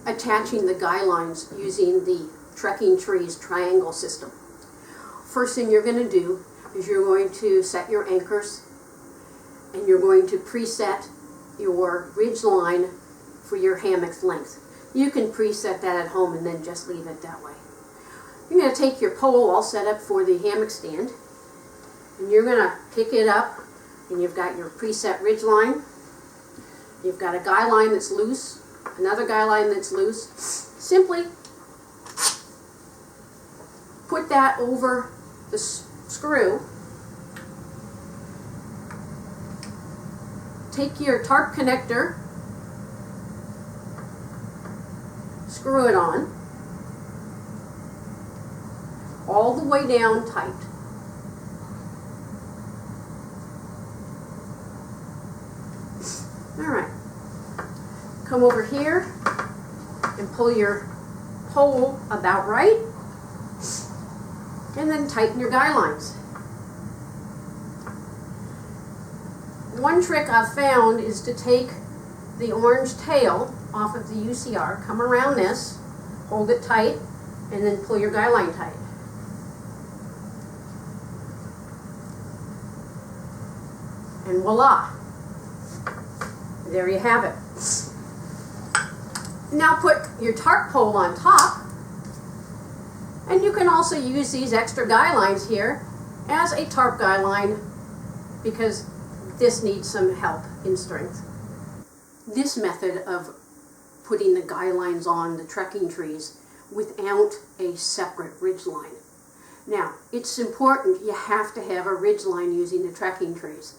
attaching the guy lines using the Trekking Treez triangle system. First thing you're going to do is you're going to set your anchors, and you're going to preset your ridge line for your hammock's length. You can preset that at home and then just leave it that way. You're going to take your pole all set up for the hammock stand, and you're going to pick it up, and you've got your preset ridge line. You've got a guy line that's loose, another guy line that's loose. Simply put that over the screw. Take your tarp connector, screw it on, all the way down tight. Alright, come over here and pull your pole about right, and then tighten your guy lines. One trick I've found is to take the orange tail off of the UCR, come around this, hold it tight, and then pull your guy line tight. And voila! There you have it. Now put your tarp pole on top, and you can also use these extra guy lines here as a tarp guy line because this needs some help in strength. This method of putting the guy lines on the Trekking Treez without a separate ridge line. Now, it's important you have to have a ridge line using the Trekking Treez.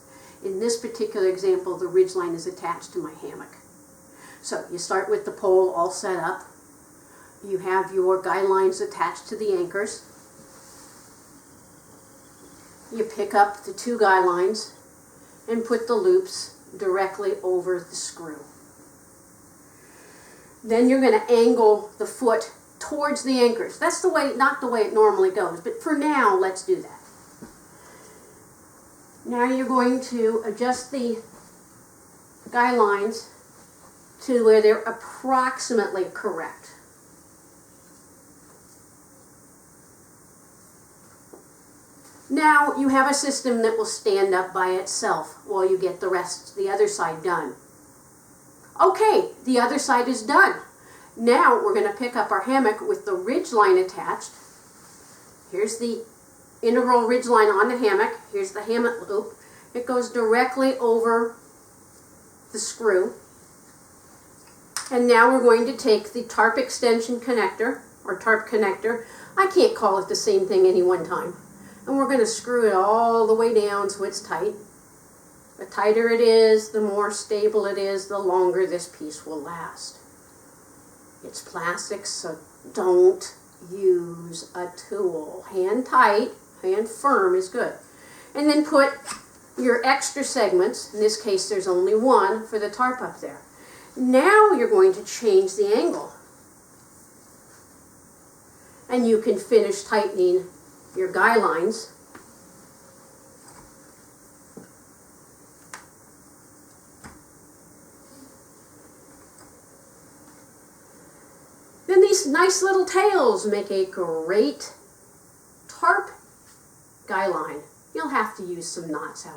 In this particular example, the ridge line is attached to my hammock. So you start with the pole all set up. You have your guy lines attached to the anchors. You pick up the two guy lines and put the loops directly over the screw. Then you're going to angle the foot towards the anchors. That's the way, not the way it normally goes, but for now, let's do that. Now you're going to adjust the guy lines to where they're approximately correct. Now you have a system that will stand up by itself while you get the other side done. Okay, the other side is done. Now we're going to pick up our hammock with the ridge line attached. Here's the integral ridge line on the hammock. Here's the hammock loop. It goes directly over the screw. And now we're going to take the tarp extension connector, or tarp connector. I can't call it the same thing any one time. And we're going to screw it all the way down so it's tight. The tighter it is, the more stable it is, the longer this piece will last. It's plastic, so don't use a tool. Hand tight, hand firm is good. And then put your extra segments, in this case there's only one for the tarp up there. Now you're going to change the angle. And you can finish tightening your guy lines. Then these nice little tails make a great tarp guy line. You'll have to use some knots, however.